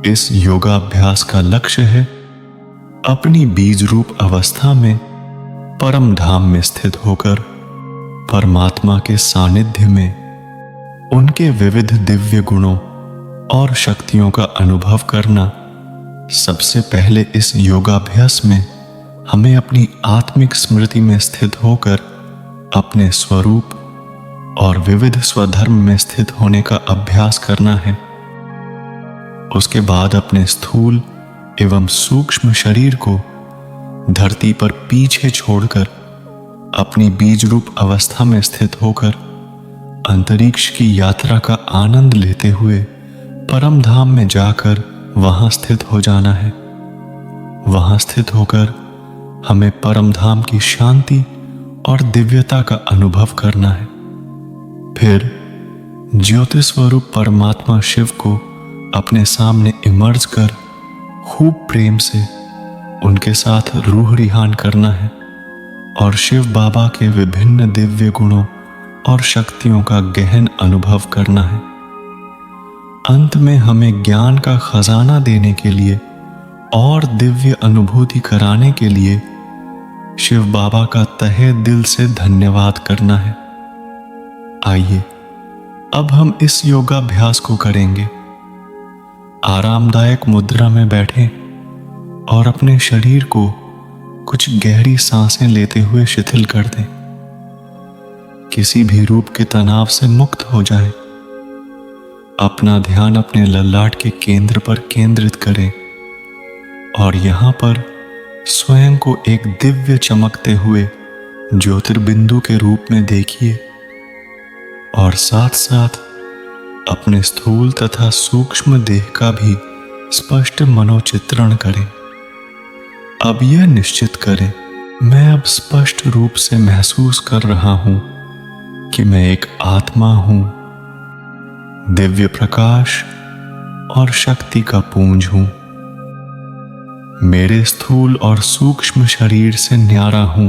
इस योगाभ्यास का लक्ष्य है अपनी बीज रूप अवस्था में परम धाम में स्थित होकर परमात्मा के सानिध्य में उनके विविध दिव्य गुणों और शक्तियों का अनुभव करना। सबसे पहले इस योगाभ्यास में हमें अपनी आत्मिक स्मृति में स्थित होकर अपने स्वरूप और विविध स्वधर्म में स्थित होने का अभ्यास करना है। उसके बाद अपने स्थूल एवं सूक्ष्म शरीर को धरती पर पीछे छोड़कर अपनी बीज रूप अवस्था में स्थित होकर अंतरिक्ष की यात्रा का आनंद लेते हुए परम धाम में जाकर वहां स्थित हो जाना है। वहां स्थित होकर हमें परम धाम की शांति और दिव्यता का अनुभव करना है। फिर ज्योति स्वरूप परमात्मा शिव को अपने सामने इमर्ज कर खूब प्रेम से उनके साथ रूह रिहान करना है और शिव बाबा के विभिन्न दिव्य गुणों और शक्तियों का गहन अनुभव करना है। अंत में हमें ज्ञान का खजाना देने के लिए और दिव्य अनुभूति कराने के लिए शिव बाबा का तहे दिल से धन्यवाद करना है। आइए अब हम इस योगाभ्यास को करेंगे। आरामदायक मुद्रा में बैठें और अपने शरीर को कुछ गहरी सांसें लेते हुए शिथिल कर दें। किसी भी रूप के तनाव से मुक्त हो जाएं। अपना ध्यान अपने ललाट के केंद्र पर केंद्रित करें और यहां पर स्वयं को एक दिव्य चमकते हुए ज्योतिर्बिंदु के रूप में देखिए और साथ साथ अपने स्थूल तथा सूक्ष्म देह का भी स्पष्ट मनोचित्रण करें। अब यह निश्चित करें, मैं अब स्पष्ट रूप से महसूस कर रहा हूं कि मैं एक आत्मा हूं, दिव्य प्रकाश और शक्ति का पुंज हूं। मेरे स्थूल और सूक्ष्म शरीर से न्यारा हूं।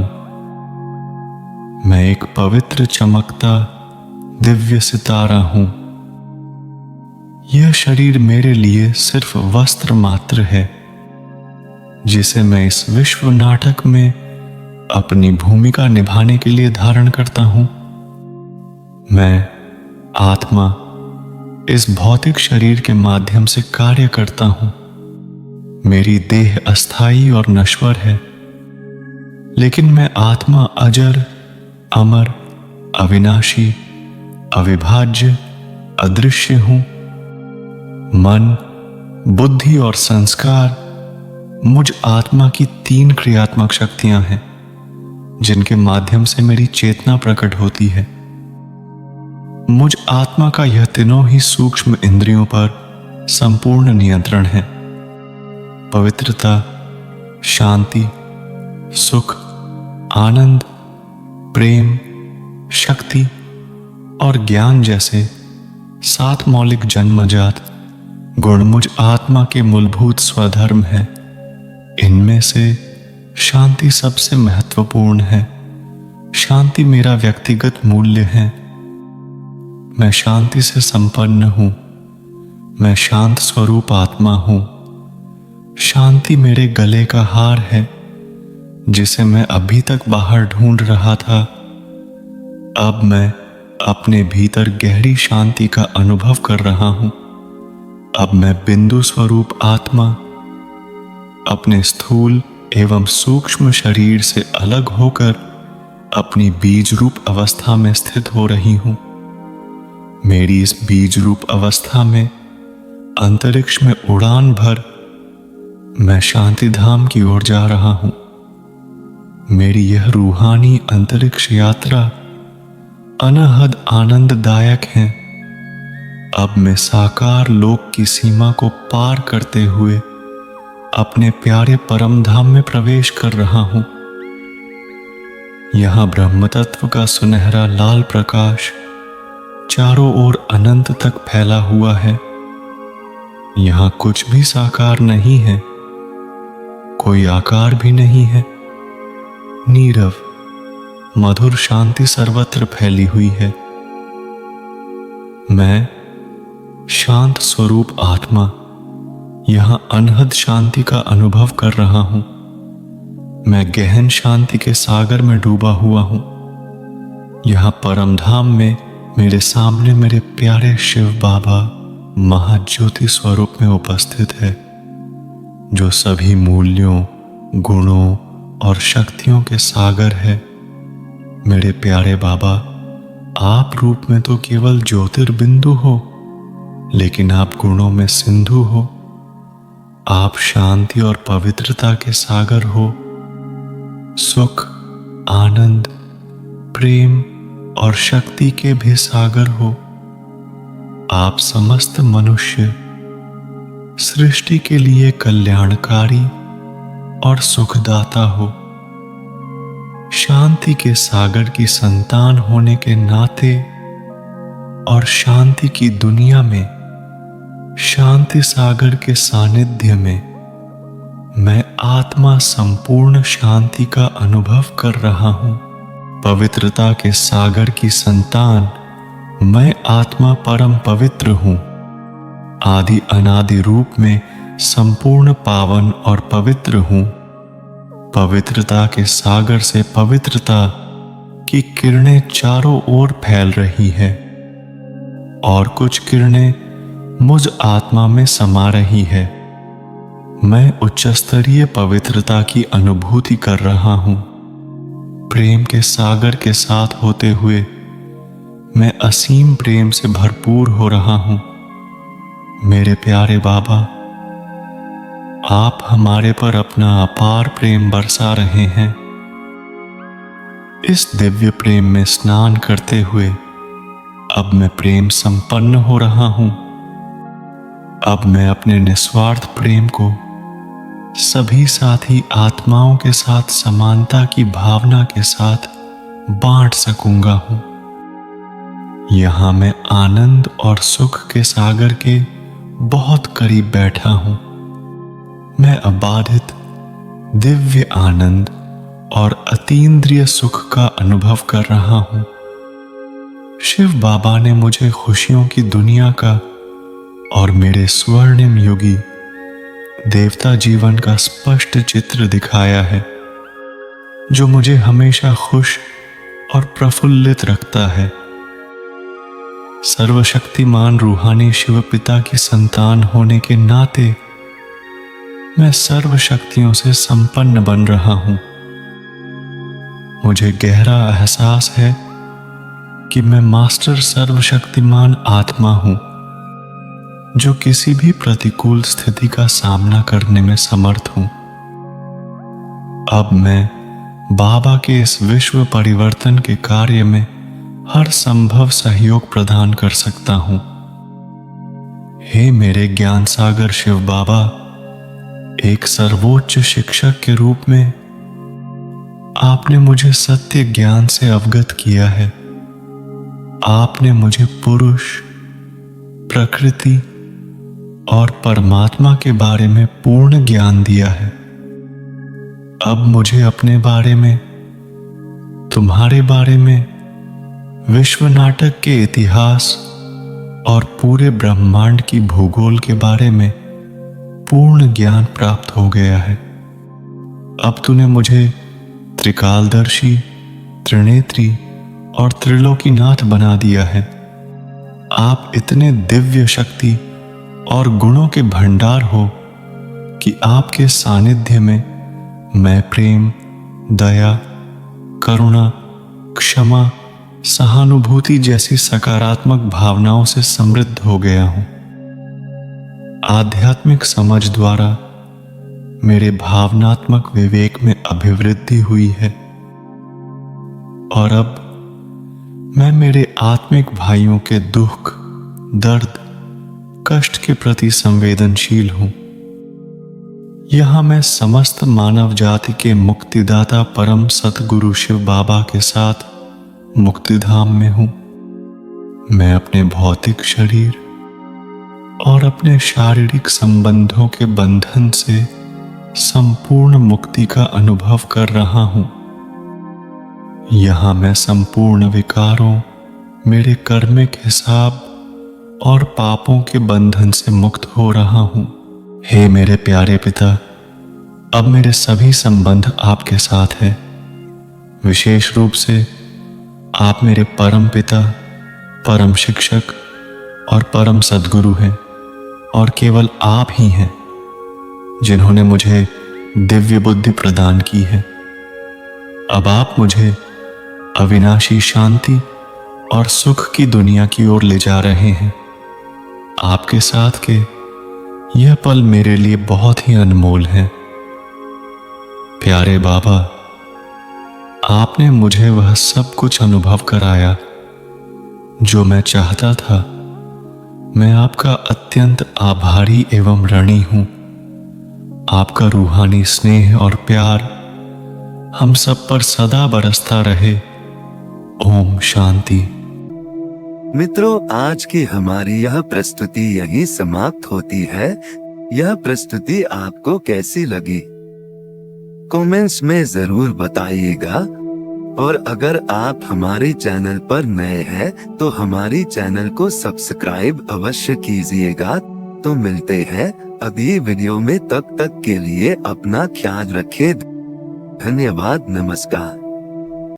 मैं एक पवित्र चमकता दिव्य सितारा हूं। यह शरीर मेरे लिए सिर्फ वस्त्र मात्र है जिसे मैं इस विश्व नाटक में अपनी भूमिका निभाने के लिए धारण करता हूं। मैं आत्मा इस भौतिक शरीर के माध्यम से कार्य करता हूं। मेरी देह अस्थाई और नश्वर है, लेकिन मैं आत्मा अजर, अमर, अविनाशी, अविभाज्य, अदृश्य हूं। मन, बुद्धि और संस्कार मुझ आत्मा की 3 क्रियात्मक शक्तियां हैं जिनके माध्यम से मेरी चेतना प्रकट होती है। मुझ आत्मा का यह तीनों ही सूक्ष्म इंद्रियों पर संपूर्ण नियंत्रण है। पवित्रता, शांति, सुख, आनंद, प्रेम, शक्ति और ज्ञान जैसे 7 मौलिक जन्मजात गुण मुझ आत्मा के मूलभूत स्वधर्म है। इनमें से शांति सबसे महत्वपूर्ण है। शांति मेरा व्यक्तिगत मूल्य है। मैं शांति से संपन्न हूं। मैं शांत स्वरूप आत्मा हूं। शांति मेरे गले का हार है जिसे मैं अभी तक बाहर ढूंढ रहा था। अब मैं अपने भीतर गहरी शांति का अनुभव कर रहा हूं। अब मैं बिंदु स्वरूप आत्मा अपने स्थूल एवं सूक्ष्म शरीर से अलग होकर अपनी बीज रूप अवस्था में स्थित हो रही हूं। मेरी इस बीज रूप अवस्था में अंतरिक्ष में उड़ान भर मैं शांति धाम की ओर जा रहा हूं। मेरी यह रूहानी अंतरिक्ष यात्रा अनहद आनंददायक है। अब मैं साकार लोक की सीमा को पार करते हुए अपने प्यारे परम धाम में प्रवेश कर रहा हूं। यहां ब्रह्म तत्व का सुनहरा लाल प्रकाश चारों ओर अनंत तक फैला हुआ है। यहां कुछ भी साकार नहीं है, कोई आकार भी नहीं है। नीरव मधुर शांति सर्वत्र फैली हुई है। मैं शांत स्वरूप आत्मा यहाँ अनहद शांति का अनुभव कर रहा हूं। मैं गहन शांति के सागर में डूबा हुआ हूं। यहाँ परम धाम में मेरे सामने मेरे प्यारे शिव बाबा महाज्योति स्वरूप में उपस्थित है, जो सभी मूल्यों, गुणों और शक्तियों के सागर है। मेरे प्यारे बाबा, आप रूप में तो केवल ज्योतिर्बिंदु हो, लेकिन आप गुणों में सिंधु हो। आप शांति और पवित्रता के सागर हो। सुख, आनंद, प्रेम और शक्ति के भी सागर हो। आप समस्त मनुष्य सृष्टि के लिए कल्याणकारी और सुखदाता हो। शांति के सागर की संतान होने के नाते और शांति की दुनिया में शांति सागर के सानिध्य में मैं आत्मा संपूर्ण शांति का अनुभव कर रहा हूं। पवित्रता के सागर की संतान मैं आत्मा परम पवित्र हूं। आदि अनादि रूप में संपूर्ण पावन और पवित्र हूं। पवित्रता के सागर से पवित्रता की किरणें चारों ओर फैल रही है और कुछ किरणें मुझ आत्मा में समा रही है। मैं उच्च स्तरीय पवित्रता की अनुभूति कर रहा हूं। प्रेम के सागर के साथ होते हुए मैं असीम प्रेम से भरपूर हो रहा हूं। मेरे प्यारे बाबा, आप हमारे पर अपना अपार प्रेम बरसा रहे हैं। इस दिव्य प्रेम में स्नान करते हुए अब मैं प्रेम संपन्न हो रहा हूं। अब मैं अपने निस्वार्थ प्रेम को सभी साथी आत्माओं के साथ समानता की भावना के साथ बांट सकूंगा हूं। यहां मैं आनंद और सुख के सागर के बहुत करीब बैठा हूं। मैं अबाधित दिव्य आनंद और अतीन्द्रिय सुख का अनुभव कर रहा हूं। शिव बाबा ने मुझे खुशियों की दुनिया का और मेरे स्वर्णिम युगी देवता जीवन का स्पष्ट चित्र दिखाया है, जो मुझे हमेशा खुश और प्रफुल्लित रखता है। सर्वशक्तिमान रूहानी शिव पिता की संतान होने के नाते मैं सर्व शक्तियों से संपन्न बन रहा हूं। मुझे गहरा एहसास है कि मैं मास्टर सर्वशक्तिमान आत्मा हूं, जो किसी भी प्रतिकूल स्थिति का सामना करने में समर्थ हूं। अब मैं बाबा के इस विश्व परिवर्तन के कार्य में हर संभव सहयोग प्रदान कर सकता हूं। हे मेरे ज्ञान सागर शिव बाबा, एक सर्वोच्च शिक्षक के रूप में आपने मुझे सत्य ज्ञान से अवगत किया है। आपने मुझे पुरुष, प्रकृति और परमात्मा के बारे में पूर्ण ज्ञान दिया है। अब मुझे अपने बारे में, तुम्हारे बारे में, विश्व नाटक के इतिहास और पूरे ब्रह्मांड की भूगोल के बारे में पूर्ण ज्ञान प्राप्त हो गया है। अब तूने मुझे त्रिकालदर्शी, त्रिनेत्री और त्रिलोकीनाथ बना दिया है। आप इतने दिव्य शक्ति और गुणों के भंडार हो कि आपके सानिध्य में मैं प्रेम, दया, करुणा, क्षमा, सहानुभूति जैसी सकारात्मक भावनाओं से समृद्ध हो गया हूं। आध्यात्मिक समझ द्वारा मेरे भावनात्मक विवेक में अभिवृद्धि हुई है और अब मैं मेरे आत्मिक भाइयों के दुख, दर्द, कष्ट के प्रति संवेदनशील हूं। यहां मैं समस्त मानव जाति के मुक्तिदाता परम सतगुरु शिव बाबा के साथ मुक्तिधाम में हूं। मैं अपने भौतिक शरीर और अपने शारीरिक संबंधों के बंधन से संपूर्ण मुक्ति का अनुभव कर रहा हूं। यहां मैं संपूर्ण विकारों, मेरे कर्मिक हिसाब और पापों के बंधन से मुक्त हो रहा हूं। हे मेरे प्यारे पिता, अब मेरे सभी संबंध आपके साथ है। विशेष रूप से आप मेरे परम पिता, परम शिक्षक और परम सद्गुरु हैं, और केवल आप ही हैं जिन्होंने मुझे दिव्य बुद्धि प्रदान की है। अब आप मुझे अविनाशी शांति और सुख की दुनिया की ओर ले जा रहे हैं। आपके साथ के यह पल मेरे लिए बहुत ही अनमोल हैं। प्यारे बाबा, आपने मुझे वह सब कुछ अनुभव कराया जो मैं चाहता था। मैं आपका अत्यंत आभारी एवं ऋणी हूं। आपका रूहानी स्नेह और प्यार हम सब पर सदा बरसता रहे। ओम शांति। मित्रों, आज की हमारी यह प्रस्तुति यहीं समाप्त होती है। यह प्रस्तुति आपको कैसी लगी कमेंट्स में जरूर बताइएगा, और अगर आप हमारे चैनल पर नए हैं तो हमारी चैनल को सब्सक्राइब अवश्य कीजिएगा। तो मिलते हैं अगली वीडियो में, तब तक के लिए अपना ख्याल रखें। धन्यवाद। नमस्कार।